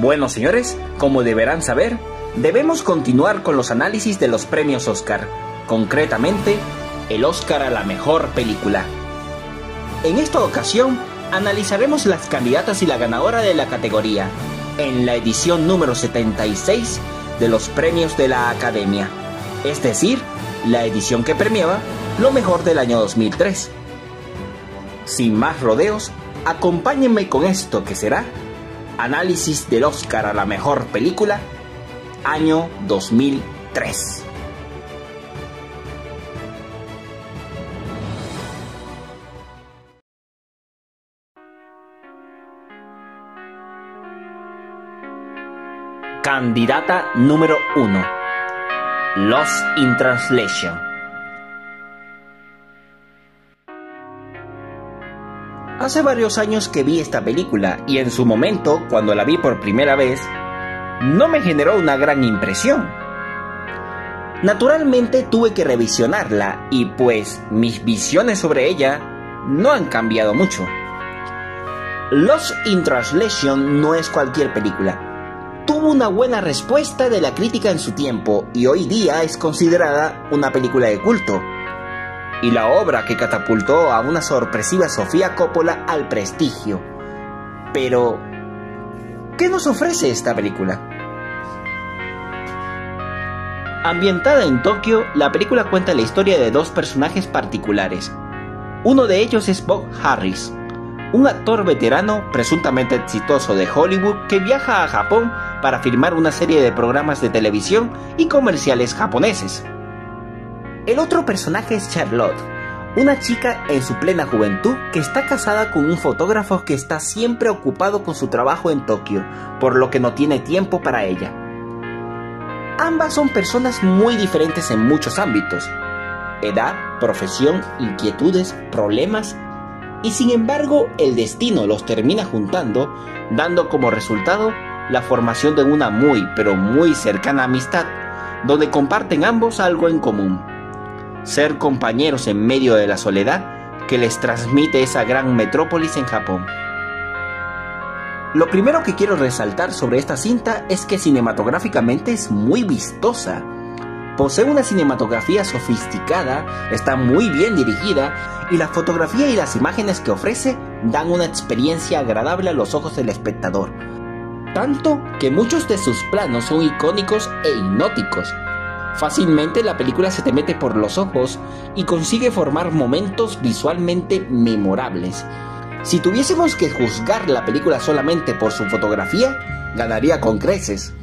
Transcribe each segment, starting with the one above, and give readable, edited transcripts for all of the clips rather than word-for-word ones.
Bueno, señores, como deberán saber, debemos continuar con los análisis de los premios Oscar, concretamente, el Oscar a la mejor película. En esta ocasión, analizaremos las candidatas y la ganadora de la categoría, en la edición número 76 de los premios de la Academia, es decir, la edición que premiaba lo mejor del año 2003. Sin más rodeos, acompáñenme con esto que será análisis del Oscar a la mejor película, año 2003. Candidata número 1: Lost in Translation. Hace varios años que vi esta película y en su momento, cuando la vi por primera vez, no me generó una gran impresión. Naturalmente tuve que revisionarla y pues mis visiones sobre ella no han cambiado mucho. Lost in Translation no es cualquier película. Tuvo una buena respuesta de la crítica en su tiempo y hoy día es considerada una película de culto. Y la obra que catapultó a una sorpresiva Sofía Coppola al prestigio. Pero, ¿qué nos ofrece esta película? Ambientada en Tokio, la película cuenta la historia de dos personajes particulares. Uno de ellos es Bob Harris, un actor veterano presuntamente exitoso de Hollywood que viaja a Japón para filmar una serie de programas de televisión y comerciales japoneses. El otro personaje es Charlotte, una chica en su plena juventud que está casada con un fotógrafo que está siempre ocupado con su trabajo en Tokio, por lo que no tiene tiempo para ella. Ambas son personas muy diferentes en muchos ámbitos: edad, profesión, inquietudes, problemas, y sin embargo el destino los termina juntando, dando como resultado la formación de una muy pero muy cercana amistad, donde comparten ambos algo en común: ser compañeros en medio de la soledad que les transmite esa gran metrópolis en Japón. Lo primero que quiero resaltar sobre esta cinta es que cinematográficamente es muy vistosa. Posee una cinematografía sofisticada, está muy bien dirigida y la fotografía y las imágenes que ofrece dan una experiencia agradable a los ojos del espectador. Tanto que muchos de sus planos son icónicos e hipnóticos. Fácilmente la película se te mete por los ojos y consigue formar momentos visualmente memorables. Si tuviésemos que juzgar la película solamente por su fotografía, ganaría con creces.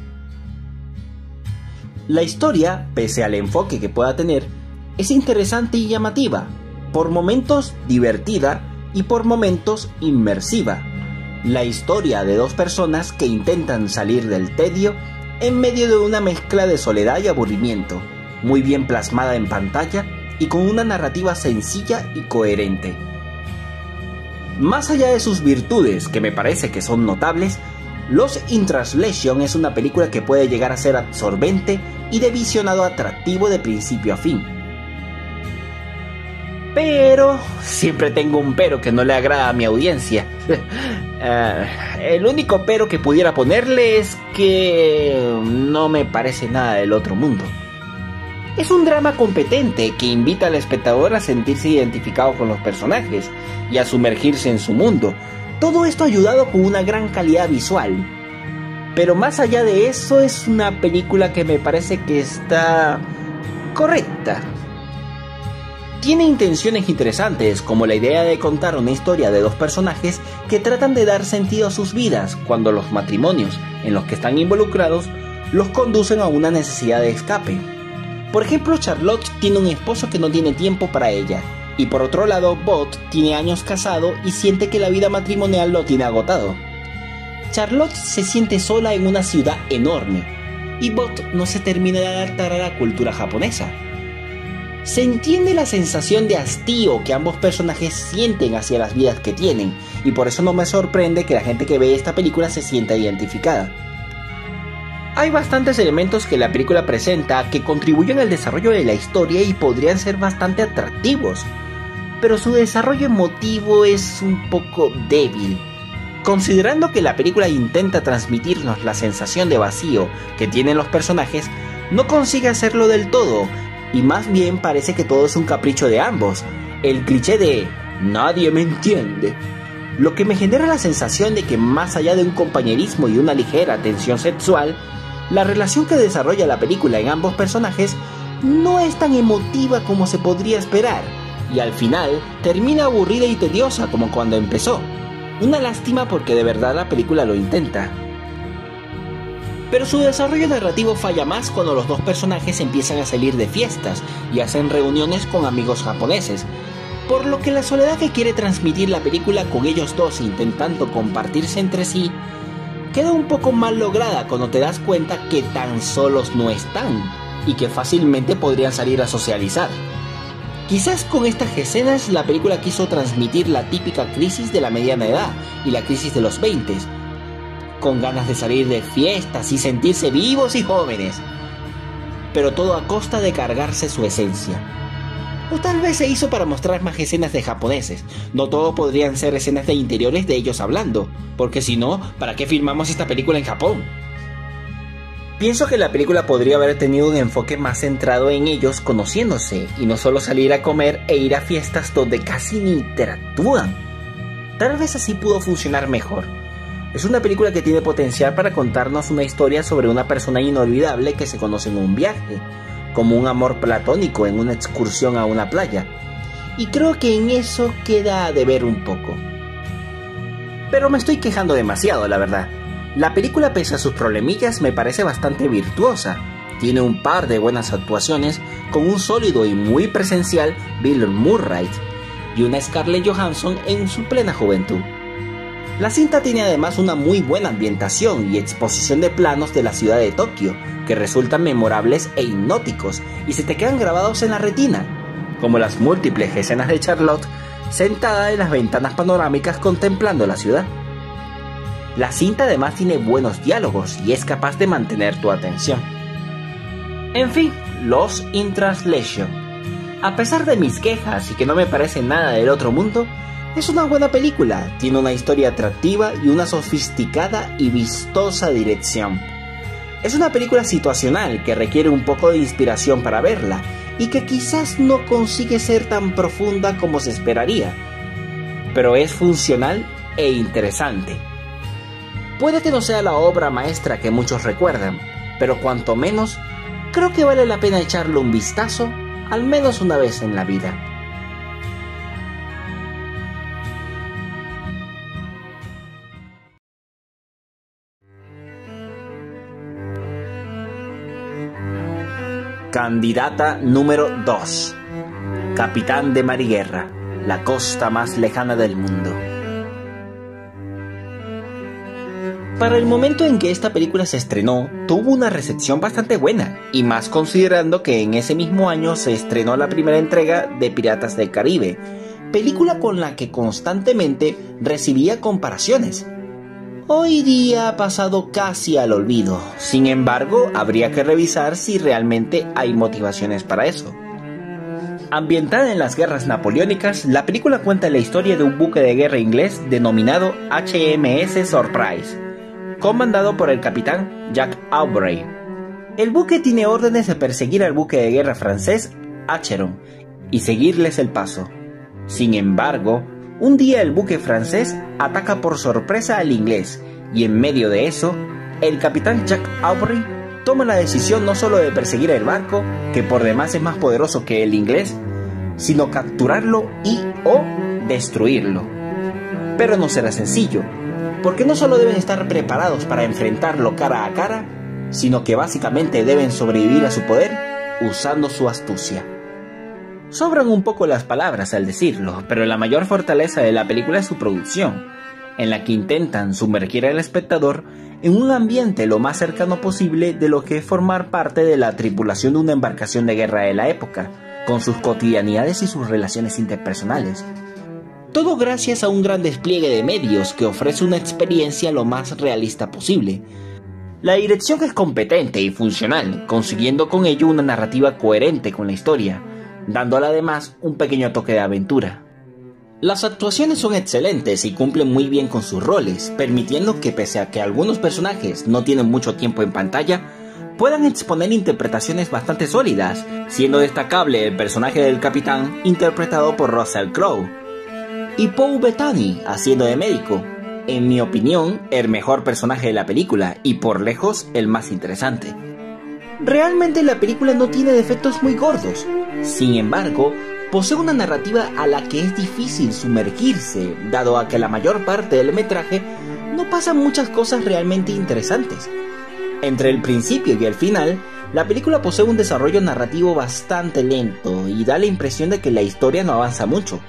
La historia, pese al enfoque que pueda tener, es interesante y llamativa, por momentos divertida y por momentos inmersiva. La historia de dos personas que intentan salir del tedio en medio de una mezcla de soledad y aburrimiento, muy bien plasmada en pantalla y con una narrativa sencilla y coherente. Más allá de sus virtudes, que me parece que son notables, Lost in Translation es una película que puede llegar a ser absorbente y de visionado atractivo de principio a fin. Pero siempre tengo un pero que no le agrada a mi audiencia. El único pero que pudiera ponerle es que no me parece nada del otro mundo. Es un drama competente que invita al espectador a sentirse identificado con los personajes y a sumergirse en su mundo. Todo esto ayudado con una gran calidad visual. Pero más allá de eso, es una película que me parece que está correcta. Tiene intenciones interesantes, como la idea de contar una historia de dos personajes que tratan de dar sentido a sus vidas cuando los matrimonios en los que están involucrados los conducen a una necesidad de escape. Por ejemplo, Charlotte tiene un esposo que no tiene tiempo para ella, y por otro lado, Bob tiene años casado y siente que la vida matrimonial lo tiene agotado. Charlotte se siente sola en una ciudad enorme, y Bob no se termina de adaptar a la cultura japonesa. Se entiende la sensación de hastío que ambos personajes sienten hacia las vidas que tienen, y por eso no me sorprende que la gente que ve esta película se sienta identificada. Hay bastantes elementos que la película presenta que contribuyen al desarrollo de la historia y podrían ser bastante atractivos, pero su desarrollo emotivo es un poco débil. Considerando que la película intenta transmitirnos la sensación de vacío que tienen los personajes, no consigue hacerlo del todo, y más bien parece que todo es un capricho de ambos, el cliché de "nadie me entiende", lo que me genera la sensación de que más allá de un compañerismo y una ligera tensión sexual, la relación que desarrolla la película en ambos personajes no es tan emotiva como se podría esperar, y al final termina aburrida y tediosa como cuando empezó. Una lástima porque de verdad la película lo intenta. Pero su desarrollo narrativo falla más cuando los dos personajes empiezan a salir de fiestas y hacen reuniones con amigos japoneses, por lo que la soledad que quiere transmitir la película con ellos dos intentando compartirse entre sí queda un poco mal lograda cuando te das cuenta que tan solos no están y que fácilmente podrían salir a socializar. Quizás con estas escenas la película quiso transmitir la típica crisis de la mediana edad y la crisis de los 20, con ganas de salir de fiestas y sentirse vivos y jóvenes, pero todo a costa de cargarse su esencia. O tal vez se hizo para mostrar más escenas de japoneses. No todo podrían ser escenas de interiores de ellos hablando, porque si no, ¿para qué filmamos esta película en Japón? Pienso que la película podría haber tenido un enfoque más centrado en ellos conociéndose, y no solo salir a comer e ir a fiestas donde casi ni interactúan. Tal vez así pudo funcionar mejor. Es una película que tiene potencial para contarnos una historia sobre una persona inolvidable que se conoce en un viaje, como un amor platónico en una excursión a una playa, y creo que en eso queda a deber un poco. Pero me estoy quejando demasiado, la verdad. La película, pese a sus problemillas, me parece bastante virtuosa. Tiene un par de buenas actuaciones, con un sólido y muy presencial Bill Murray y una Scarlett Johansson en su plena juventud. La cinta tiene además una muy buena ambientación y exposición de planos de la ciudad de Tokio, que resultan memorables e hipnóticos y se te quedan grabados en la retina, como las múltiples escenas de Charlotte sentada en las ventanas panorámicas contemplando la ciudad. La cinta además tiene buenos diálogos y es capaz de mantener tu atención. En fin, Lost in Translation. A pesar de mis quejas y que no me parece nada del otro mundo, es una buena película, tiene una historia atractiva y una sofisticada y vistosa dirección. Es una película situacional que requiere un poco de inspiración para verla y que quizás no consigue ser tan profunda como se esperaría, pero es funcional e interesante. Puede que no sea la obra maestra que muchos recuerdan, pero cuanto menos, creo que vale la pena echarle un vistazo, al menos una vez en la vida. Candidata número 2. Capitán de Mar y Guerra, la costa más lejana del mundo. Para el momento en que esta película se estrenó, tuvo una recepción bastante buena, y más considerando que en ese mismo año se estrenó la primera entrega de Piratas del Caribe, película con la que constantemente recibía comparaciones. Hoy día ha pasado casi al olvido, sin embargo, habría que revisar si realmente hay motivaciones para eso. Ambientada en las guerras napoleónicas, la película cuenta la historia de un buque de guerra inglés denominado HMS Surprise, comandado por el capitán Jack Aubrey. El buque tiene órdenes de perseguir al buque de guerra francés Acheron y seguirles el paso. Sin embargo, un día el buque francés ataca por sorpresa al inglés y en medio de eso, el capitán Jack Aubrey toma la decisión no solo de perseguir el barco, que por demás es más poderoso que el inglés, sino capturarlo y o destruirlo. Pero no será sencillo, porque no solo deben estar preparados para enfrentarlo cara a cara, sino que básicamente deben sobrevivir a su poder usando su astucia. Sobran un poco las palabras al decirlo, pero la mayor fortaleza de la película es su producción, en la que intentan sumergir al espectador en un ambiente lo más cercano posible de lo que es formar parte de la tripulación de una embarcación de guerra de la época, con sus cotidianidades y sus relaciones interpersonales. Todo gracias a un gran despliegue de medios que ofrece una experiencia lo más realista posible. La dirección es competente y funcional, consiguiendo con ello una narrativa coherente con la historia, dándole además un pequeño toque de aventura. Las actuaciones son excelentes y cumplen muy bien con sus roles, permitiendo que pese a que algunos personajes no tienen mucho tiempo en pantalla, puedan exponer interpretaciones bastante sólidas, siendo destacable el personaje del capitán interpretado por Russell Crowe, y Paul Bettany haciendo de médico, en mi opinión el mejor personaje de la película y por lejos el más interesante. Realmente la película no tiene defectos muy gordos, sin embargo, posee una narrativa a la que es difícil sumergirse, dado a que la mayor parte del metraje no pasan muchas cosas realmente interesantes. Entre el principio y el final, la película posee un desarrollo narrativo bastante lento y da la impresión de que la historia no avanza mucho.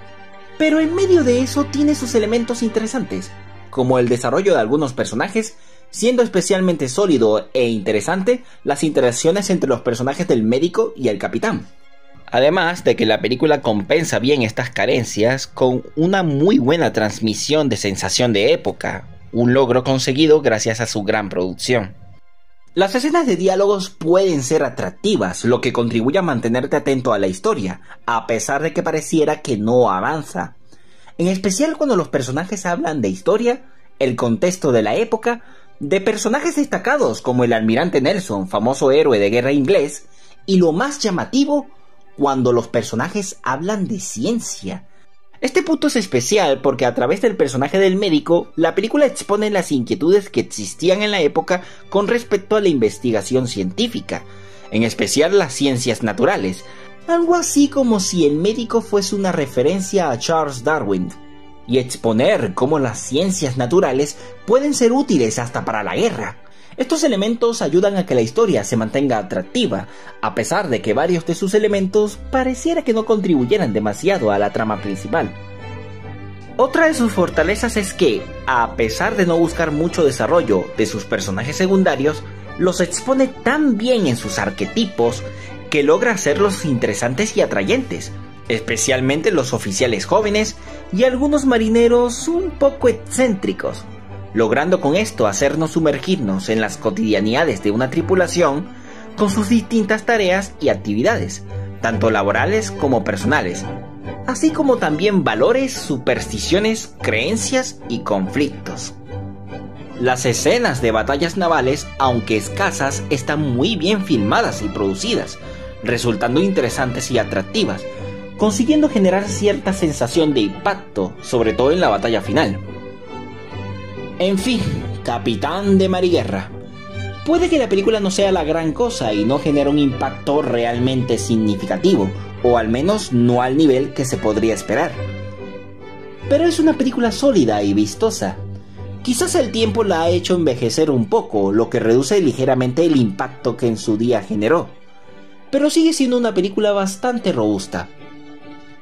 Pero en medio de eso tiene sus elementos interesantes, como el desarrollo de algunos personajes, siendo especialmente sólido e interesante las interacciones entre los personajes del médico y el capitán. Además de que la película compensa bien estas carencias con una muy buena transmisión de sensación de época, un logro conseguido gracias a su gran producción. Las escenas de diálogos pueden ser atractivas, lo que contribuye a mantenerte atento a la historia, a pesar de que pareciera que no avanza. En especial cuando los personajes hablan de historia, el contexto de la época, de personajes destacados como el almirante Nelson, famoso héroe de guerra inglés, y lo más llamativo, cuando los personajes hablan de ciencia. Este punto es especial porque a través del personaje del médico, la película expone las inquietudes que existían en la época con respecto a la investigación científica, en especial las ciencias naturales, algo así como si el médico fuese una referencia a Charles Darwin, y exponer cómo las ciencias naturales pueden ser útiles hasta para la guerra. Estos elementos ayudan a que la historia se mantenga atractiva, a pesar de que varios de sus elementos pareciera que no contribuyeran demasiado a la trama principal. Otra de sus fortalezas es que, a pesar de no buscar mucho desarrollo de sus personajes secundarios, los expone tan bien en sus arquetipos que logra hacerlos interesantes y atrayentes, especialmente los oficiales jóvenes y algunos marineros un poco excéntricos, logrando con esto hacernos sumergirnos en las cotidianidades de una tripulación con sus distintas tareas y actividades, tanto laborales como personales, así como también valores, supersticiones, creencias y conflictos. Las escenas de batallas navales, aunque escasas, están muy bien filmadas y producidas, resultando interesantes y atractivas, consiguiendo generar cierta sensación de impacto, sobre todo en la batalla final. En fin, Capitán de Mar y Guerra. Puede que la película no sea la gran cosa y no genere un impacto realmente significativo, o al menos no al nivel que se podría esperar. Pero es una película sólida y vistosa. Quizás el tiempo la ha hecho envejecer un poco, lo que reduce ligeramente el impacto que en su día generó. Pero sigue siendo una película bastante robusta.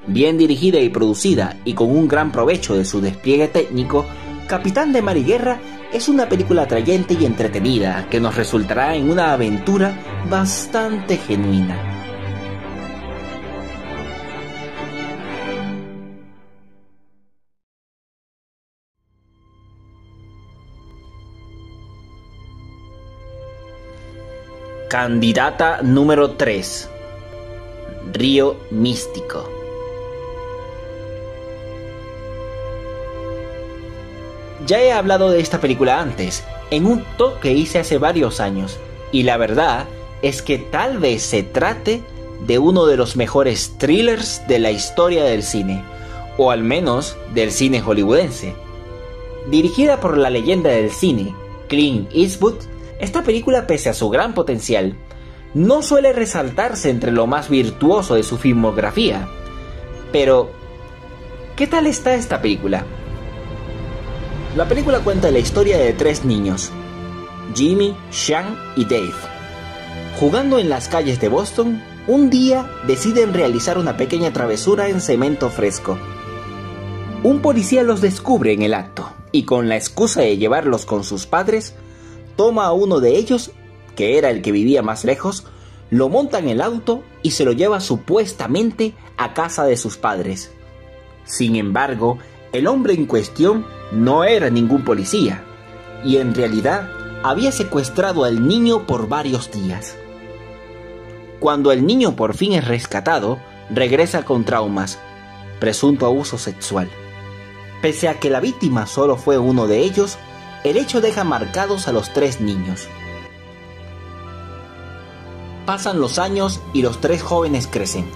Bien dirigida y producida, y con un gran provecho de su despliegue técnico, Capitán de Mar y Guerra es una película atrayente y entretenida que nos resultará en una aventura bastante genuina. Candidata número 3. Río Místico. Ya he hablado de esta película antes, en un talk que hice hace varios años, y la verdad es que tal vez se trate de uno de los mejores thrillers de la historia del cine, o al menos del cine hollywoodense. Dirigida por la leyenda del cine, Clint Eastwood, esta película, pese a su gran potencial, no suele resaltarse entre lo más virtuoso de su filmografía. Pero, ¿qué tal está esta película? La película cuenta la historia de 3 niños, Jimmy, Sean y Dave. Jugando en las calles de Boston, un día deciden realizar una pequeña travesura en cemento fresco. Un policía los descubre en el acto, y con la excusa de llevarlos con sus padres, toma a uno de ellos, que era el que vivía más lejos, lo monta en el auto y se lo lleva supuestamente a casa de sus padres. Sin embargo, el hombre en cuestión no era ningún policía, y en realidad había secuestrado al niño por varios días. Cuando el niño por fin es rescatado, regresa con traumas, presunto abuso sexual. Pese a que la víctima solo fue uno de ellos, el hecho deja marcados a los 3 niños. Pasan los años y los 3 jóvenes crecen.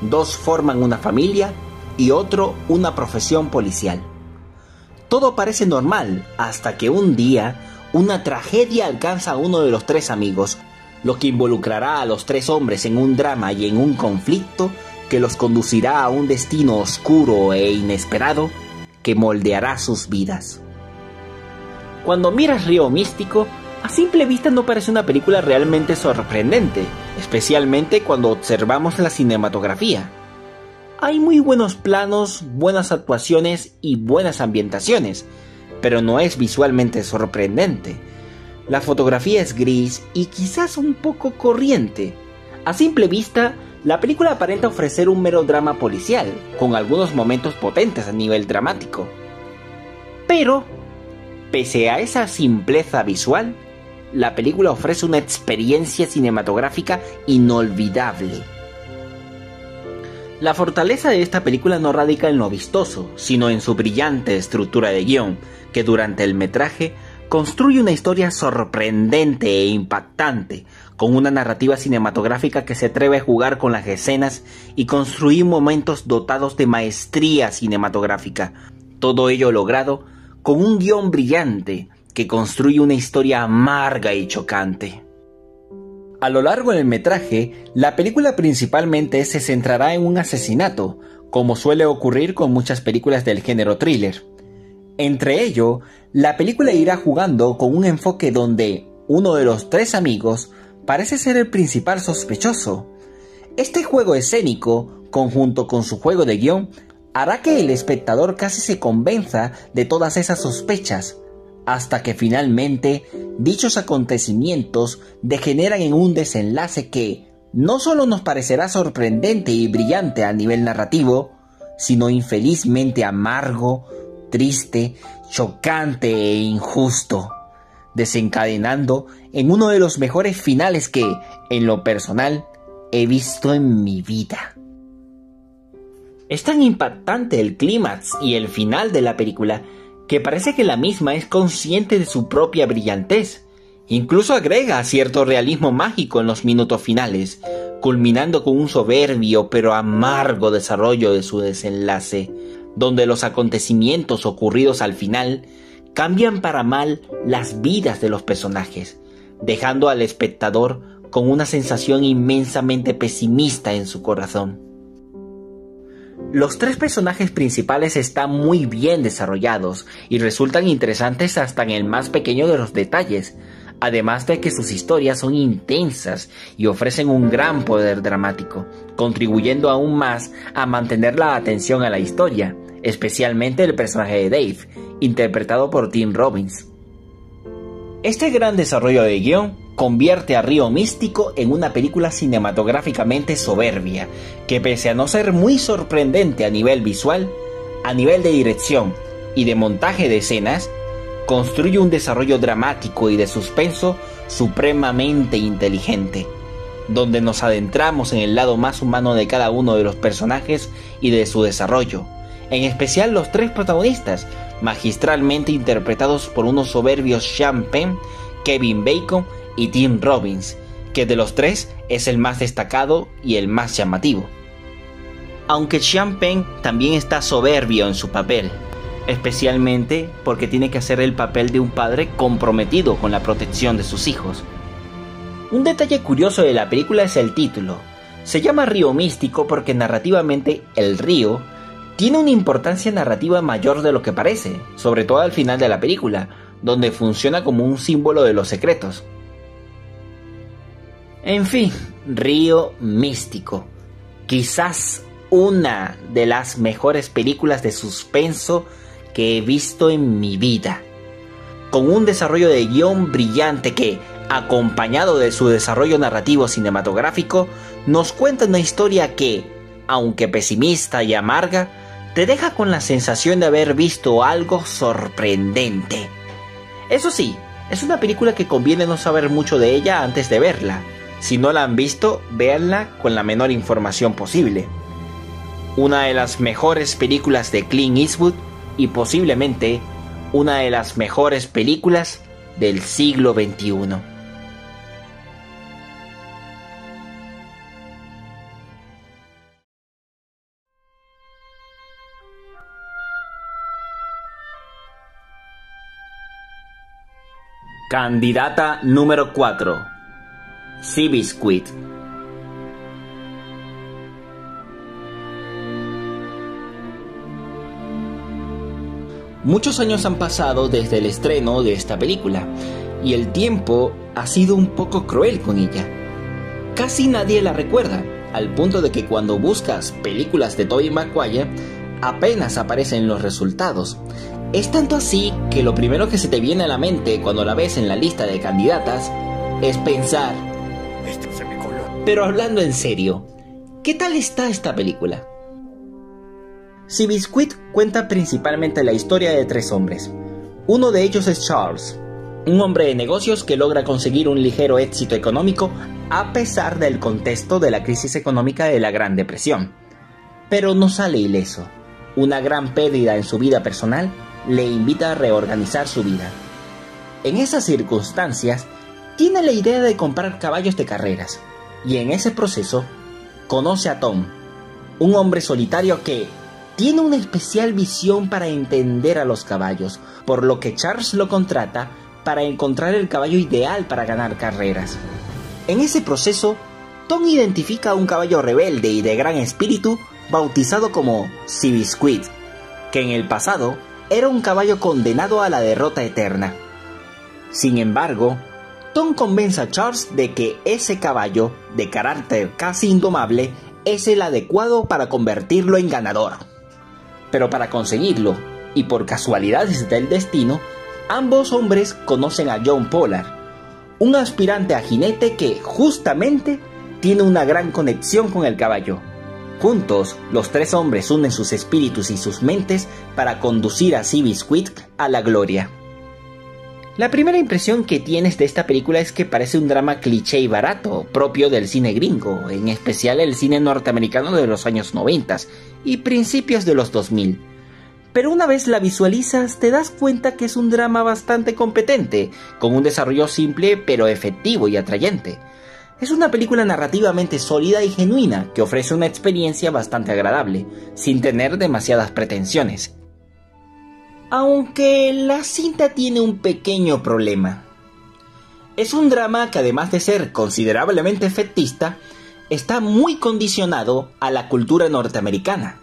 2 forman una familia y otro una profesión policial. Todo parece normal hasta que un día una tragedia alcanza a uno de los 3 amigos, lo que involucrará a los 3 hombres en un drama y en un conflicto que los conducirá a un destino oscuro e inesperado que moldeará sus vidas. Cuando miras Río Místico, a simple vista no parece una película realmente sorprendente, especialmente cuando observamos la cinematografía. Hay muy buenos planos, buenas actuaciones y buenas ambientaciones, pero no es visualmente sorprendente. La fotografía es gris y quizás un poco corriente. A simple vista, la película aparenta ofrecer un mero drama policial, con algunos momentos potentes a nivel dramático. Pero, pese a esa simpleza visual, la película ofrece una experiencia cinematográfica inolvidable. La fortaleza de esta película no radica en lo vistoso, sino en su brillante estructura de guión, que durante el metraje construye una historia sorprendente e impactante, con una narrativa cinematográfica que se atreve a jugar con las escenas y construir momentos dotados de maestría cinematográfica. Todo ello logrado con un guión brillante que construye una historia amarga y chocante. A lo largo del metraje, la película principalmente se centrará en un asesinato, como suele ocurrir con muchas películas del género thriller. Entre ello, la película irá jugando con un enfoque donde uno de los 3 amigos parece ser el principal sospechoso. Este juego escénico, conjunto con su juego de guión, hará que el espectador casi se convenza de todas esas sospechas, hasta que finalmente dichos acontecimientos degeneran en un desenlace que no solo nos parecerá sorprendente y brillante a nivel narrativo, sino infelizmente amargo, triste, chocante e injusto, desencadenando en uno de los mejores finales que, en lo personal, he visto en mi vida. Es tan impactante el clímax y el final de la película que parece que la misma es consciente de su propia brillantez. Incluso agrega cierto realismo mágico en los minutos finales, culminando con un soberbio pero amargo desarrollo de su desenlace, donde los acontecimientos ocurridos al final cambian para mal las vidas de los personajes, dejando al espectador con una sensación inmensamente pesimista en su corazón. Los 3 personajes principales están muy bien desarrollados y resultan interesantes hasta en el más pequeño de los detalles, además de que sus historias son intensas y ofrecen un gran poder dramático, contribuyendo aún más a mantener la atención a la historia, especialmente el personaje de Dave, interpretado por Tim Robbins. Este gran desarrollo de guión convierte a Río Místico en una película cinematográficamente soberbia, que pese a no ser muy sorprendente a nivel visual, a nivel de dirección y de montaje de escenas, construye un desarrollo dramático y de suspenso supremamente inteligente, donde nos adentramos en el lado más humano de cada uno de los personajes y de su desarrollo, en especial los 3 protagonistas, magistralmente interpretados por unos soberbios Sean Penn, Kevin Bacon y Tim Robbins, que de los 3 es el más destacado y el más llamativo. Aunque Sean Penn también está soberbio en su papel, especialmente porque tiene que hacer el papel de un padre comprometido con la protección de sus hijos. Un detalle curioso de la película es el título. Se llama Río Místico porque narrativamente el río tiene una importancia narrativa mayor de lo que parece, sobre todo al final de la película, donde funciona como un símbolo de los secretos. En fin, Río Místico, quizás una de las mejores películas de suspenso que he visto en mi vida, con un desarrollo de guión brillante que, acompañado de su desarrollo narrativo cinematográfico, nos cuenta una historia que, aunque pesimista y amarga, te deja con la sensación de haber visto algo sorprendente. Eso sí, es una película que conviene no saber mucho de ella antes de verla. Si no la han visto, véanla con la menor información posible. una de las mejores películas de Clint Eastwood y posiblemente una de las mejores películas del siglo XXI. Candidata número 4. Seabiscuit. Muchos años han pasado desde el estreno de esta película, y el tiempo ha sido un poco cruel con ella. Casi nadie la recuerda, al punto de que cuando buscas películas de Tobey Maguire, apenas aparecen los resultados. Es tanto así que lo primero que se te viene a la mente cuando la ves en la lista de candidatas es pensar: pero hablando en serio, ¿qué tal está esta película? Seabiscuit cuenta principalmente la historia de 3 hombres. Uno de ellos es Charles, un hombre de negocios que logra conseguir un ligero éxito económico a pesar del contexto de la crisis económica de la Gran Depresión. Pero no sale ileso. Una gran pérdida en su vida personal le invita a reorganizar su vida. En esas circunstancias, tiene la idea de comprar caballos de carreras, y en ese proceso conoce a Tom, un hombre solitario que tiene una especial visión para entender a los caballos, por lo que Charles lo contrata para encontrar el caballo ideal para ganar carreras. En ese proceso, Tom identifica a un caballo rebelde y de gran espíritu bautizado como Seabiscuit, que en el pasado era un caballo condenado a la derrota eterna. Sin embargo, Tom convence a Charles de que ese caballo, de carácter casi indomable, es el adecuado para convertirlo en ganador. Pero para conseguirlo, y por casualidades del destino, ambos hombres conocen a John Pollard, un aspirante a jinete que justamente tiene una gran conexión con el caballo. Juntos, los 3 hombres unen sus espíritus y sus mentes para conducir a Seabiscuit a la gloria. La primera impresión que tienes de esta película es que parece un drama cliché y barato, propio del cine gringo, en especial el cine norteamericano de los años 90 y principios de los 2000. Pero una vez la visualizas, te das cuenta que es un drama bastante competente, con un desarrollo simple pero efectivo y atrayente. Es una película narrativamente sólida y genuina que ofrece una experiencia bastante agradable, sin tener demasiadas pretensiones. Aunque la cinta tiene un pequeño problema. Es un drama que, además de ser considerablemente efectista, está muy condicionado a la cultura norteamericana.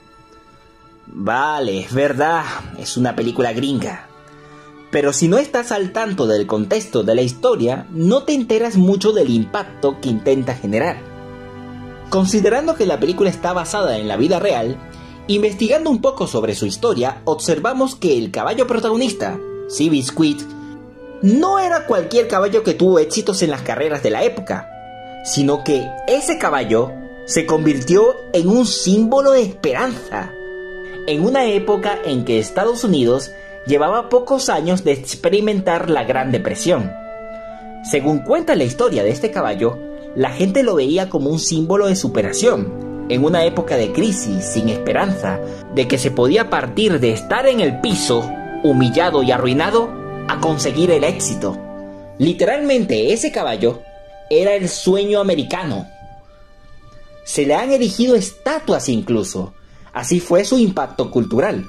Vale, es verdad, es una película gringa. Pero si no estás al tanto del contexto de la historia, no te enteras mucho del impacto que intenta generar. Considerando que la película está basada en la vida real, investigando un poco sobre su historia, observamos que el caballo protagonista, Seabiscuit, no era cualquier caballo que tuvo éxitos en las carreras de la época, sino que ese caballo se convirtió en un símbolo de esperanza, en una época en que Estados Unidos llevaba pocos años de experimentar la Gran Depresión. Según cuenta la historia de este caballo, la gente lo veía como un símbolo de superación, en una época de crisis, sin esperanza, de que se podía partir de estar en el piso, humillado y arruinado, a conseguir el éxito. Literalmente, ese caballo era el sueño americano. Se le han erigido estatuas incluso. Así fue su impacto cultural.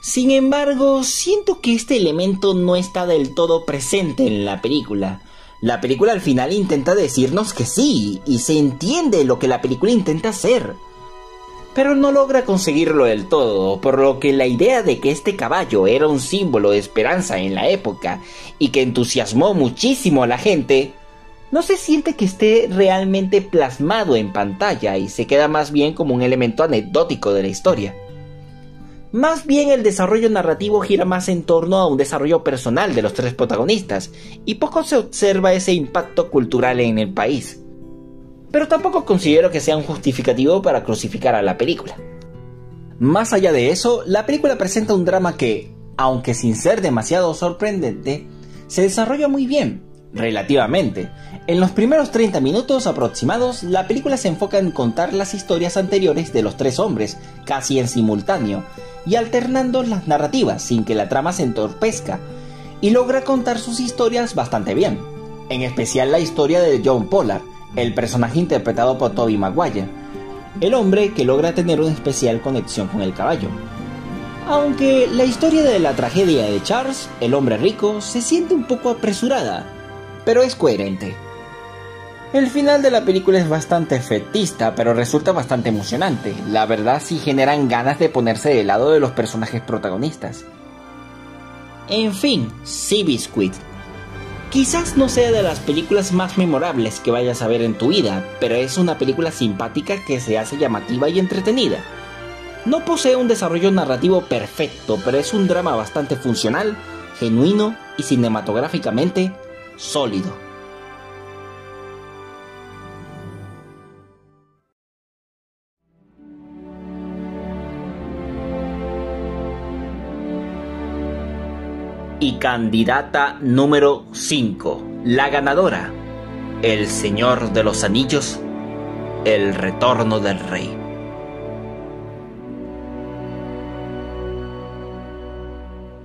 Sin embargo, siento que este elemento no está del todo presente en la película. La película al final intenta decirnos que sí, y se entiende lo que la película intenta hacer, pero no logra conseguirlo del todo, por lo que la idea de que este caballo era un símbolo de esperanza en la época y que entusiasmó muchísimo a la gente, no se siente que esté realmente plasmado en pantalla y se queda más bien como un elemento anecdótico de la historia. Más bien el desarrollo narrativo gira más en torno a un desarrollo personal de los 3 protagonistas, y poco se observa ese impacto cultural en el país. Pero tampoco considero que sea un justificativo para crucificar a la película. Más allá de eso, la película presenta un drama que, aunque sin ser demasiado sorprendente, se desarrolla muy bien, Relativamente. En los primeros 30 minutos aproximados, la película se enfoca en contar las historias anteriores de los tres hombres, casi en simultáneo, y alternando las narrativas sin que la trama se entorpezca, y logra contar sus historias bastante bien, en especial la historia de John Pollard, el personaje interpretado por Tobey Maguire, el hombre que logra tener una especial conexión con el caballo. Aunque la historia de la tragedia de Charles, el hombre rico, se siente un poco apresurada, pero es coherente. El final de la película es bastante efectista, pero resulta bastante emocionante. La verdad sí generan ganas de ponerse del lado de los personajes protagonistas. En fin, Seabiscuit. Quizás no sea de las películas más memorables que vayas a ver en tu vida, pero es una película simpática que se hace llamativa y entretenida. No posee un desarrollo narrativo perfecto, pero es un drama bastante funcional, genuino y cinematográficamente sólido. Y candidata número 5, la ganadora, El Señor de los Anillos, El Retorno del Rey.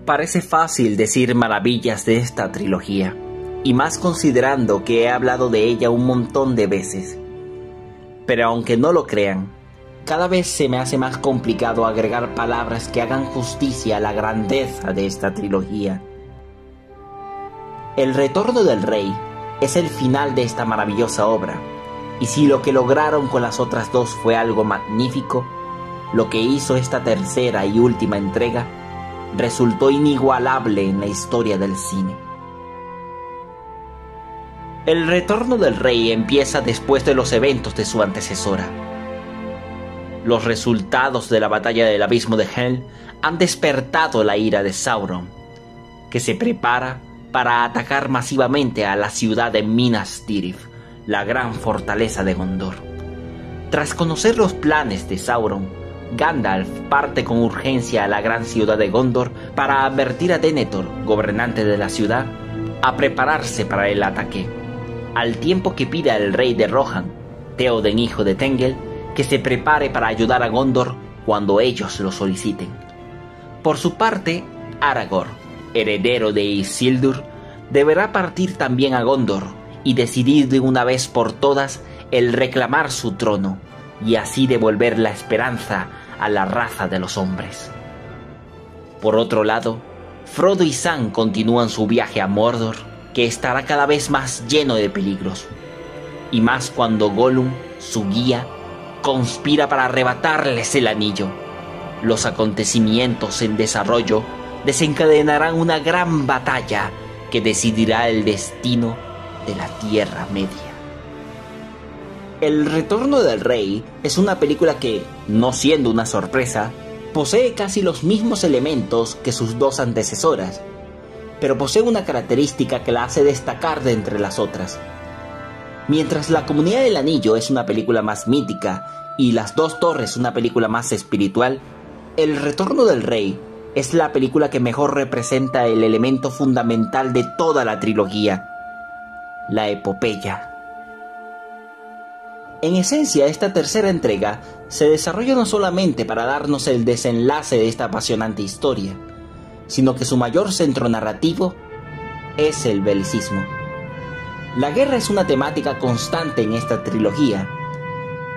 Parece fácil decir maravillas de esta trilogía, y más considerando que he hablado de ella un montón de veces. Pero aunque no lo crean, cada vez se me hace más complicado agregar palabras que hagan justicia a la grandeza de esta trilogía. El Retorno del Rey es el final de esta maravillosa obra, y si lo que lograron con las otras dos fue algo magnífico, lo que hizo esta tercera y última entrega resultó inigualable en la historia del cine. El Retorno del Rey empieza después de los eventos de su antecesora. Los resultados de la batalla del Abismo de Helm han despertado la ira de Sauron, que se prepara para atacar masivamente a la ciudad de Minas Tirith, la gran fortaleza de Gondor. Tras conocer los planes de Sauron, Gandalf parte con urgencia a la gran ciudad de Gondor para advertir a Denethor, gobernante de la ciudad, a prepararse para el ataque, al tiempo que pide al rey de Rohan, Théoden hijo de Tengel, que se prepare para ayudar a Gondor cuando ellos lo soliciten. Por su parte, Aragorn, heredero de Isildur, deberá partir también a Gondor y decidir de una vez por todas el reclamar su trono, y así devolver la esperanza a la raza de los hombres. Por otro lado, Frodo y Sam continúan su viaje a Mordor, que estará cada vez más lleno de peligros, y más cuando Gollum, su guía, conspira para arrebatarles el anillo. Los acontecimientos en desarrollo desencadenarán una gran batalla que decidirá el destino de la Tierra Media. El Retorno del Rey es una película que, no siendo una sorpresa, posee casi los mismos elementos que sus dos antecesoras, pero posee una característica que la hace destacar de entre las otras. Mientras La Comunidad del Anillo es una película más mítica y Las Dos Torres una película más espiritual, El Retorno del Rey es la película que mejor representa el elemento fundamental de toda la trilogía, la epopeya. En esencia, esta tercera entrega se desarrolla no solamente para darnos el desenlace de esta apasionante historia, sino que su mayor centro narrativo es el belicismo. La guerra es una temática constante en esta trilogía,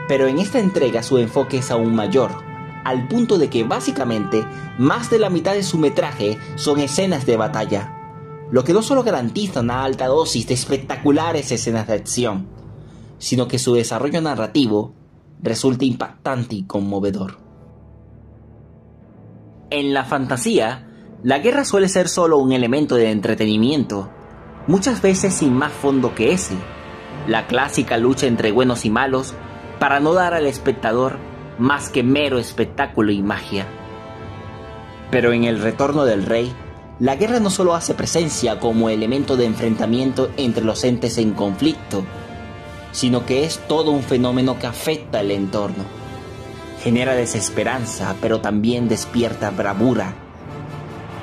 pero en esta entrega su enfoque es aún mayor, al punto de que básicamente más de la mitad de su metraje son escenas de batalla, lo que no solo garantiza una alta dosis de espectaculares escenas de acción, sino que su desarrollo narrativo resulta impactante y conmovedor. En la fantasía, la guerra suele ser solo un elemento de entretenimiento, muchas veces sin más fondo que ese, la clásica lucha entre buenos y malos, para no dar al espectador más que mero espectáculo y magia. Pero en El Retorno del Rey, la guerra no solo hace presencia como elemento de enfrentamiento entre los entes en conflicto, sino que es todo un fenómeno que afecta el entorno. Genera desesperanza, pero también despierta bravura.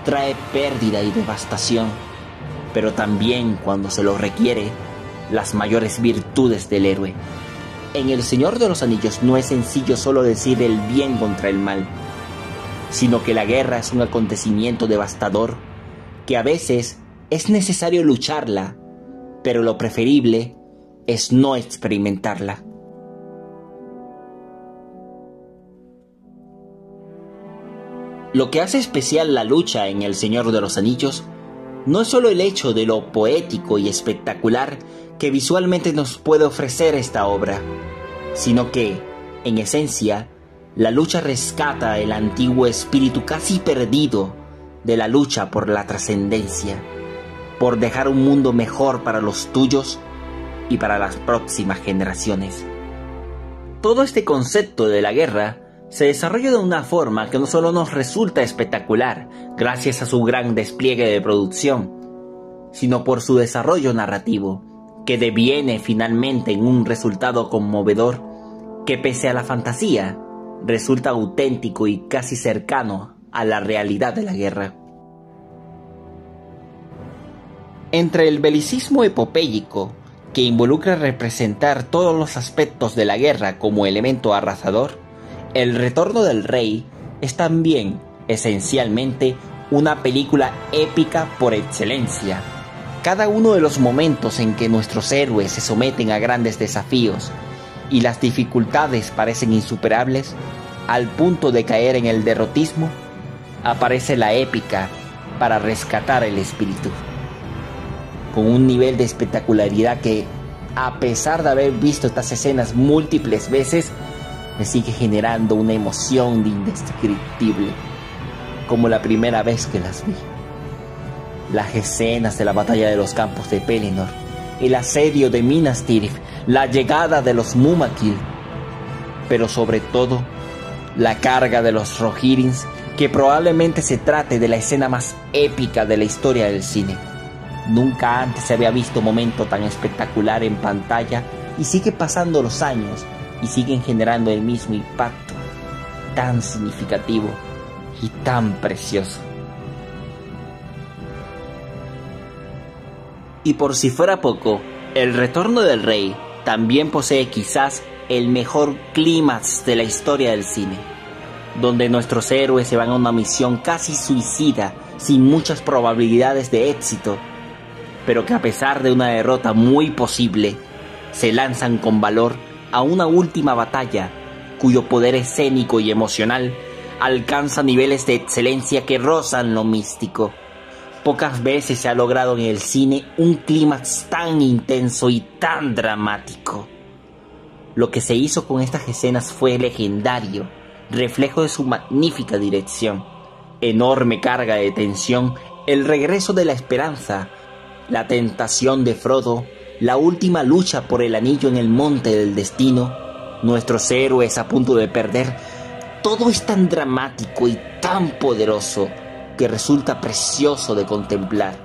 Trae pérdida y devastación. pero también, cuando se lo requiere, las mayores virtudes del héroe. En El Señor de los Anillos no es sencillo solo decir el bien contra el mal, sino que la guerra es un acontecimiento devastador que a veces es necesario lucharla, pero lo preferible es no experimentarla. Lo que hace especial la lucha en El Señor de los Anillos no es solo el hecho de lo poético y espectacular que visualmente nos puede ofrecer esta obra, sino que, en esencia, la lucha rescata el antiguo espíritu casi perdido de la lucha por la trascendencia, por dejar un mundo mejor para los tuyos y para las próximas generaciones. Todo este concepto de la guerra se desarrolla de una forma que no solo nos resulta espectacular gracias a su gran despliegue de producción, sino por su desarrollo narrativo, que deviene finalmente en un resultado conmovedor que, pese a la fantasía, resulta auténtico y casi cercano a la realidad de la guerra. Entre el belicismo epopéyico, que involucra representar todos los aspectos de la guerra como elemento arrasador, El Retorno del Rey es también, esencialmente, una película épica por excelencia. Cada uno de los momentos en que nuestros héroes se someten a grandes desafíos y las dificultades parecen insuperables, al punto de caer en el derrotismo, aparece la épica para rescatar el espíritu. Con un nivel de espectacularidad que, a pesar de haber visto estas escenas múltiples veces, me sigue generando una emoción indescriptible, como la primera vez que las vi. Las escenas de la batalla de los campos de Pelennor, el asedio de Minas Tirith, la llegada de los Mumakil, pero sobre todo, la carga de los Rohirrim, que probablemente se trate de la escena más épica de la historia del cine. Nunca antes se había visto un momento tan espectacular en pantalla, y sigue pasando los años y siguen generando el mismo impacto, tan significativo y tan precioso. Y por si fuera poco, El Retorno del Rey también posee quizás el mejor clímax de la historia del cine, donde nuestros héroes se van a una misión casi suicida, sin muchas probabilidades de éxito, pero que a pesar de una derrota muy posible, se lanzan con valor a una última batalla, cuyo poder escénico y emocional alcanza niveles de excelencia que rozan lo místico. Pocas veces se ha logrado en el cine un clímax tan intenso y tan dramático. Lo que se hizo con estas escenas fue legendario, reflejo de su magnífica dirección, enorme carga de tensión, el regreso de la esperanza, la tentación de Frodo, la última lucha por el anillo en el monte del destino, nuestros héroes a punto de perder. Todo es tan dramático y tan poderoso que resulta precioso de contemplar,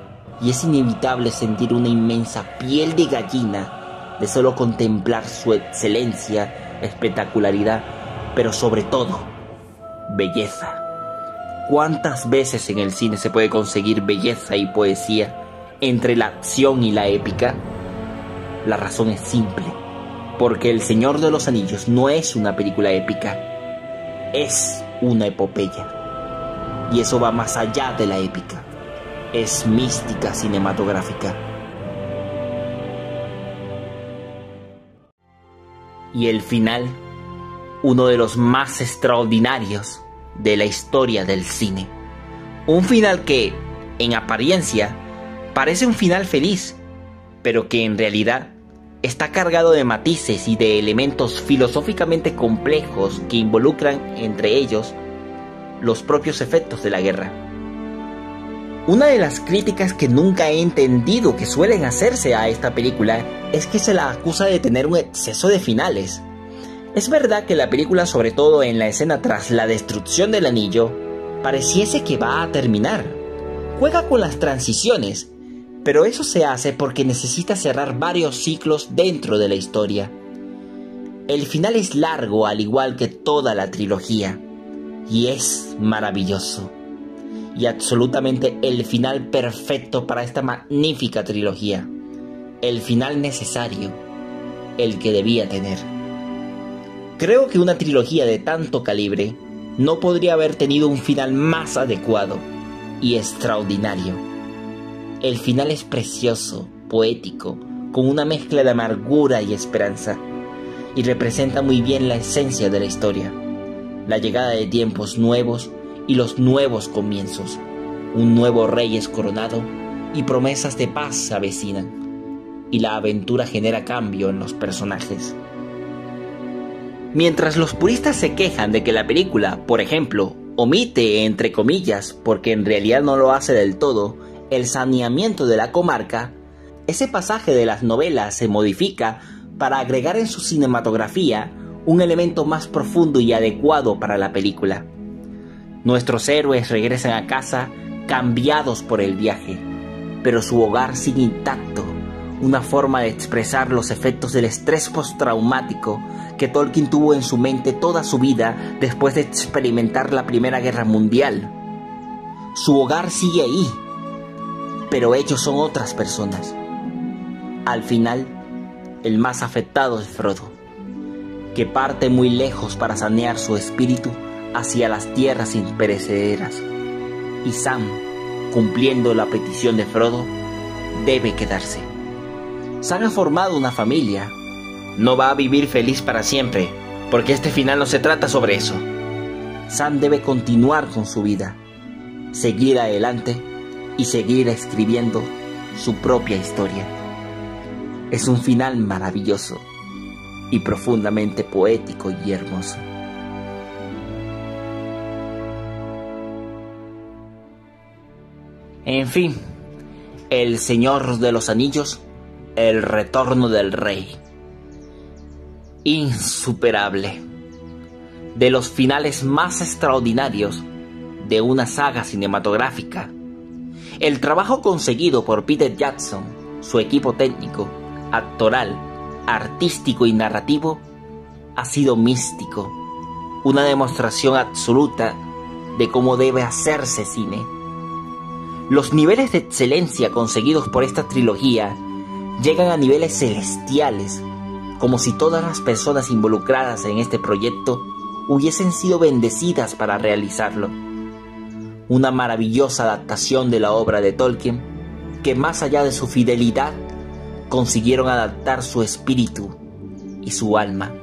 y es inevitable sentir una inmensa piel de gallina de solo contemplar su excelencia, espectacularidad, pero sobre todo, belleza. ¿Cuántas veces en el cine se puede conseguir belleza y poesía entre la acción y la épica? La razón es simple, porque El Señor de los Anillos no es una película épica, es una epopeya. Y eso va más allá de la épica, es mística cinematográfica. Y el final, uno de los más extraordinarios de la historia del cine. Un final que, en apariencia, parece un final feliz, pero que en realidad está cargado de matices y de elementos filosóficamente complejos que involucran, entre ellos, los propios efectos de la guerra. Una de las críticas que nunca he entendido que suelen hacerse a esta película es que se la acusa de tener un exceso de finales. Es verdad que la película, sobre todo en la escena tras la destrucción del anillo, pareciese que va a terminar. Juega con las transiciones, pero eso se hace porque necesita cerrar varios ciclos dentro de la historia. El final es largo, al igual que toda la trilogía, y es maravilloso. y absolutamente el final perfecto para esta magnífica trilogía. El final necesario, el que debía tener. Creo que una trilogía de tanto calibre no podría haber tenido un final más adecuado y extraordinario. El final es precioso, poético, con una mezcla de amargura y esperanza, y representa muy bien la esencia de la historia, la llegada de tiempos nuevos y los nuevos comienzos. Un nuevo rey es coronado y promesas de paz se avecinan, y la aventura genera cambio en los personajes. Mientras los puristas se quejan de que la película, por ejemplo, omite, entre comillas, porque en realidad no lo hace del todo, el saneamiento de la comarca, ese pasaje de las novelas se modifica para agregar en su cinematografía un elemento más profundo y adecuado para la película. Nuestros héroes regresan a casa cambiados por el viaje, pero su hogar sigue intacto, una forma de expresar los efectos del estrés postraumático que Tolkien tuvo en su mente toda su vida después de experimentar la Primera Guerra Mundial. Su hogar sigue ahí, pero ellos son otras personas. Al final, el más afectado es Frodo, que parte muy lejos para sanear su espíritu hacia las tierras imperecederas. Y Sam, cumpliendo la petición de Frodo, debe quedarse. Sam ha formado una familia. No va a vivir feliz para siempre, porque este final no se trata sobre eso. Sam debe continuar con su vida, seguir adelante y seguir escribiendo su propia historia. Es un final maravilloso y profundamente poético y hermoso. En fin, El Señor de los Anillos, El Retorno del Rey. Insuperable. De los finales más extraordinarios de una saga cinematográfica. El trabajo conseguido por Peter Jackson, su equipo técnico, actoral, artístico y narrativo, ha sido místico, una demostración absoluta de cómo debe hacerse cine. Los niveles de excelencia conseguidos por esta trilogía llegan a niveles celestiales, como si todas las personas involucradas en este proyecto hubiesen sido bendecidas para realizarlo. Una maravillosa adaptación de la obra de Tolkien, que más allá de su fidelidad, consiguieron adaptar su espíritu y su alma,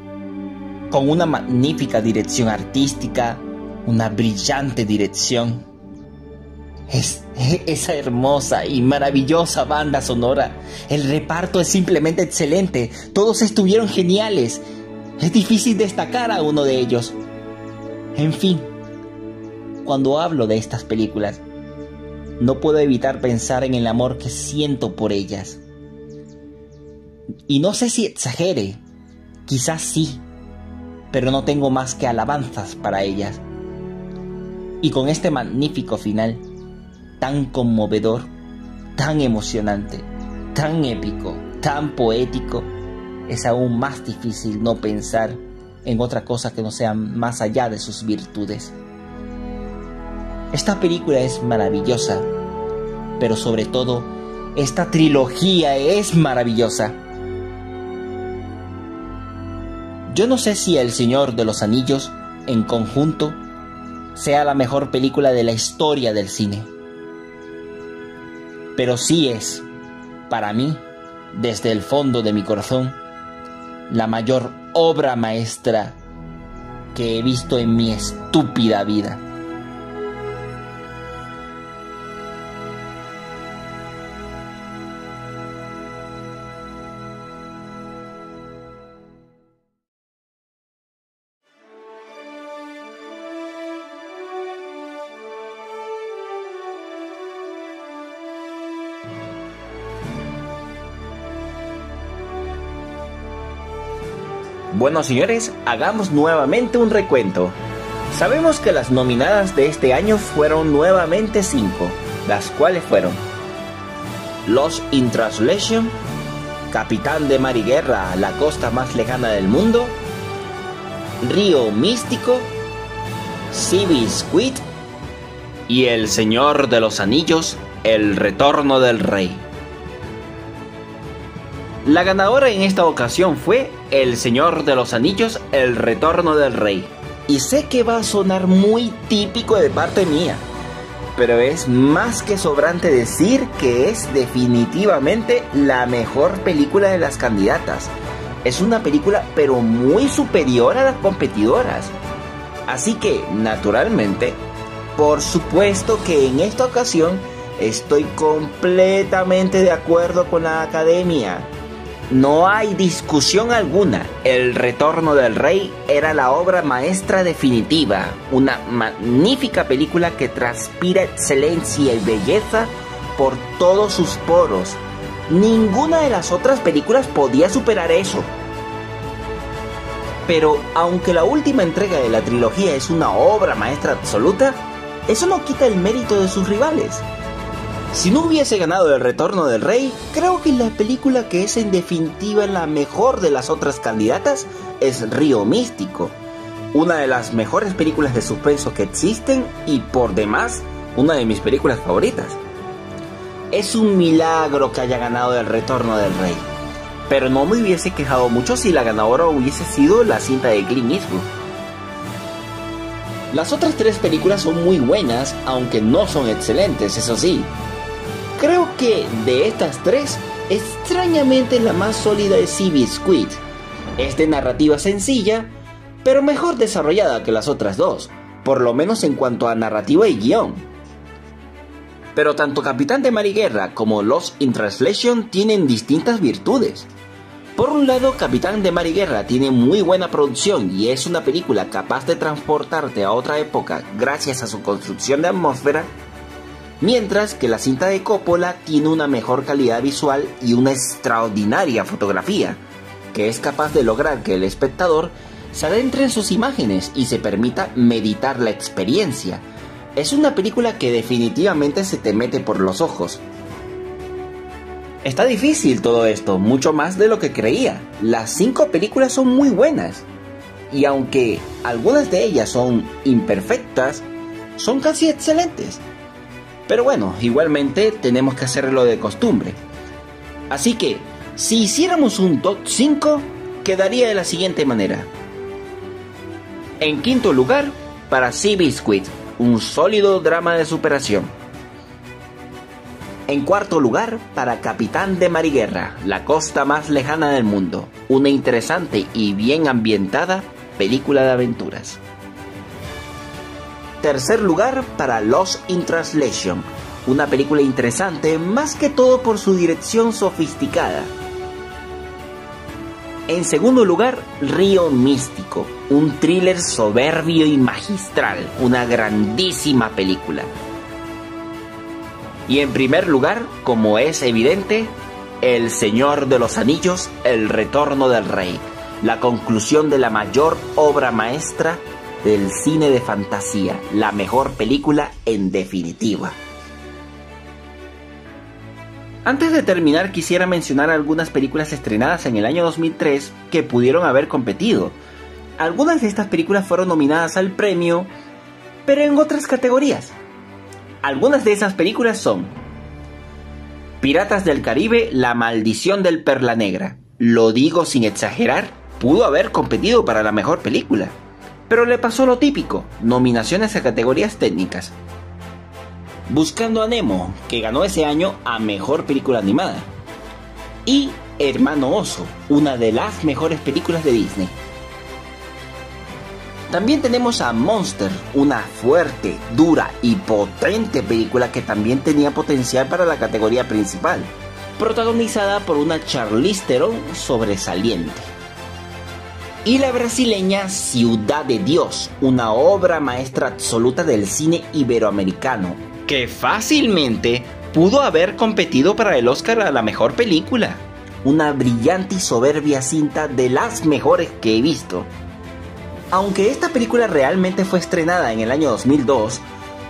con una magnífica dirección artística, una brillante dirección, esa hermosa y maravillosa banda sonora. El reparto es simplemente excelente, todos estuvieron geniales, es difícil destacar a uno de ellos. En fin, cuando hablo de estas películas, no puedo evitar pensar en el amor que siento por ellas. Y no sé si exagere, quizás sí, pero no tengo más que alabanzas para ellas. Y con este magnífico final, tan conmovedor, tan emocionante, tan épico, tan poético, es aún más difícil no pensar en otra cosa que no sea más allá de sus virtudes. Esta película es maravillosa, pero sobre todo, esta trilogía es maravillosa. Yo no sé si El Señor de los Anillos, en conjunto, sea la mejor película de la historia del cine. Pero sí es, para mí, desde el fondo de mi corazón, la mayor obra maestra que he visto en mi estúpida vida. Bueno, señores, hagamos nuevamente un recuento. Sabemos que las nominadas de este año fueron nuevamente 5, las cuales fueron Lost in Translation, Capitán de Mar y Guerra, la costa más lejana del mundo, Río Místico, Sea Beast Squid, y El Señor de los Anillos, El Retorno del Rey. La ganadora en esta ocasión fue El Señor de los Anillos, El Retorno del Rey. Y sé que va a sonar muy típico de parte mía, pero es más que sobrante decir que es definitivamente la mejor película de las candidatas. Es una película pero muy superior a las competidoras. Así que, naturalmente, por supuesto que en esta ocasión estoy completamente de acuerdo con la academia. No hay discusión alguna, El Retorno del Rey era la obra maestra definitiva, una magnífica película que transpira excelencia y belleza por todos sus poros. Ninguna de las otras películas podía superar eso. Pero aunque la última entrega de la trilogía es una obra maestra absoluta, eso no quita el mérito de sus rivales. Si no hubiese ganado El Retorno del Rey, creo que la película que es en definitiva la mejor de las otras candidatas es Río Místico, una de las mejores películas de suspenso que existen y por demás una de mis películas favoritas. Es un milagro que haya ganado El Retorno del Rey, pero no me hubiese quejado mucho si la ganadora hubiese sido la cinta de Clint Eastwood. Las otras tres películas son muy buenas, aunque no son excelentes, eso sí. Creo que de estas tres, extrañamente la más sólida es Seabiscuit. Es de narrativa sencilla, pero mejor desarrollada que las otras dos, por lo menos en cuanto a narrativa y guión. Pero tanto Capitán de Mar y Guerra como Lost in Translation tienen distintas virtudes. Por un lado, Capitán de Mar y Guerra tiene muy buena producción y es una película capaz de transportarte a otra época gracias a su construcción de atmósfera, mientras que la cinta de Coppola tiene una mejor calidad visual y una extraordinaria fotografía, que es capaz de lograr que el espectador se adentre en sus imágenes y se permita meditar la experiencia. Es una película que definitivamente se te mete por los ojos. Está difícil todo esto, mucho más de lo que creía. Las 5 películas son muy buenas, y aunque algunas de ellas son imperfectas, son casi excelentes. Pero bueno, igualmente tenemos que hacerlo de costumbre. Así que, si hiciéramos un top 5, quedaría de la siguiente manera. En quinto lugar, para Seabiscuit, un sólido drama de superación. En cuarto lugar, para Capitán de Mar y Guerra, la costa más lejana del mundo, una interesante y bien ambientada película de aventuras. Tercer lugar, para Lost in Translation, una película interesante más que todo por su dirección sofisticada. En segundo lugar, Río Místico, un thriller soberbio y magistral, una grandísima película. Y en primer lugar, como es evidente, El Señor de los Anillos, El Retorno del Rey, la conclusión de la mayor obra maestra del cine de fantasía, la mejor película en definitiva. Antes de terminar, quisiera mencionar algunas películas estrenadas en el año 2003 que pudieron haber competido. Algunas de estas películas fueron nominadas al premio, pero en otras categorías. Algunas de esas películas son Piratas del Caribe, La Maldición del Perla Negra. Lo digo sin exagerar, pudo haber competido para la mejor película, pero le pasó lo típico, nominaciones a categorías técnicas. Buscando a Nemo, que ganó ese año a mejor película animada. Y Hermano Oso, una de las mejores películas de Disney. También tenemos a Monster, una fuerte, dura y potente película que también tenía potencial para la categoría principal, protagonizada por una Charlize Theron sobresaliente. Y la brasileña Ciudad de Dios, una obra maestra absoluta del cine iberoamericano, que fácilmente pudo haber competido para el Oscar a la mejor película. Una brillante y soberbia cinta de las mejores que he visto. Aunque esta película realmente fue estrenada en el año 2002,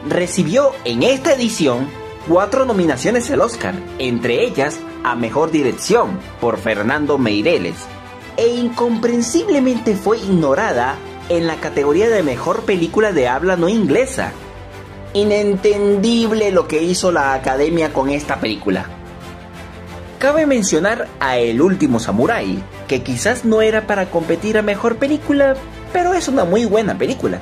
recibió en esta edición 4 nominaciones al Oscar, entre ellas a Mejor Dirección por Fernando Meireles, e incomprensiblemente fue ignorada en la categoría de Mejor Película de Habla No Inglesa. Inentendible lo que hizo la Academia con esta película. Cabe mencionar a El último samurái, que quizás no era para competir a mejor película, pero es una muy buena película.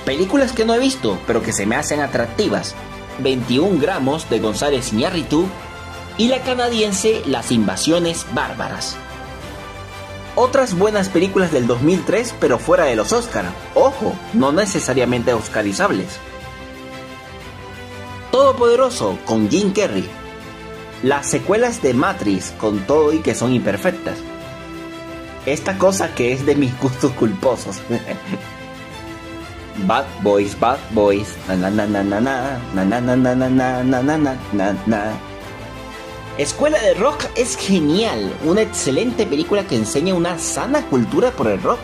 Películas que no he visto, pero que se me hacen atractivas: 21 gramos de González Iñárritu y la canadiense Las invasiones bárbaras. Otras buenas películas del 2003, pero fuera de los Oscar. Ojo, no necesariamente oscarizables. Todopoderoso con Jim Carrey. Las secuelas de Matrix, con todo y que son imperfectas. Esta cosa que es de mis gustos culposos. Bad Boys, na na na na na na na na na na na na na na na. Escuela de Rock es genial, una excelente película que enseña una sana cultura por el rock.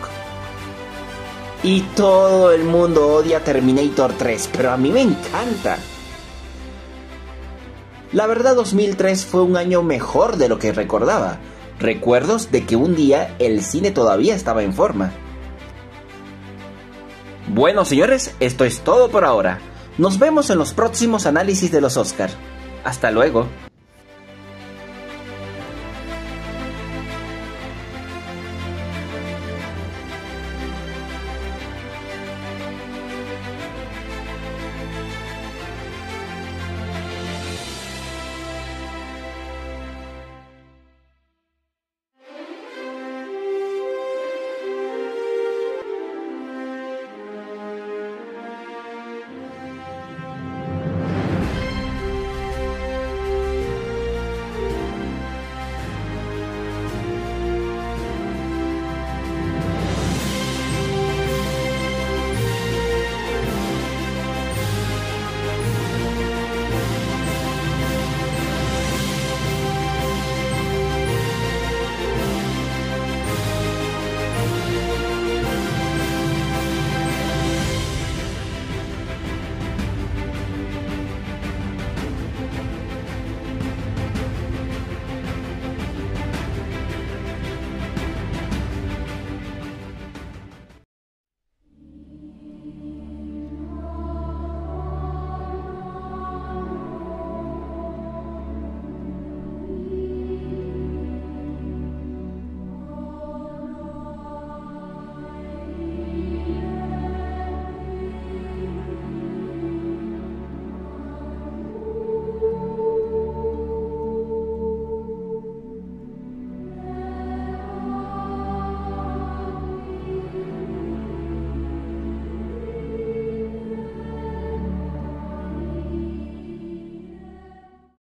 Y todo el mundo odia Terminator 3, pero a mí me encanta. La verdad, 2003 fue un año mejor de lo que recordaba. Recuerdos de que un día el cine todavía estaba en forma. Bueno, señores, esto es todo por ahora. Nos vemos en los próximos análisis de los Oscar. Hasta luego.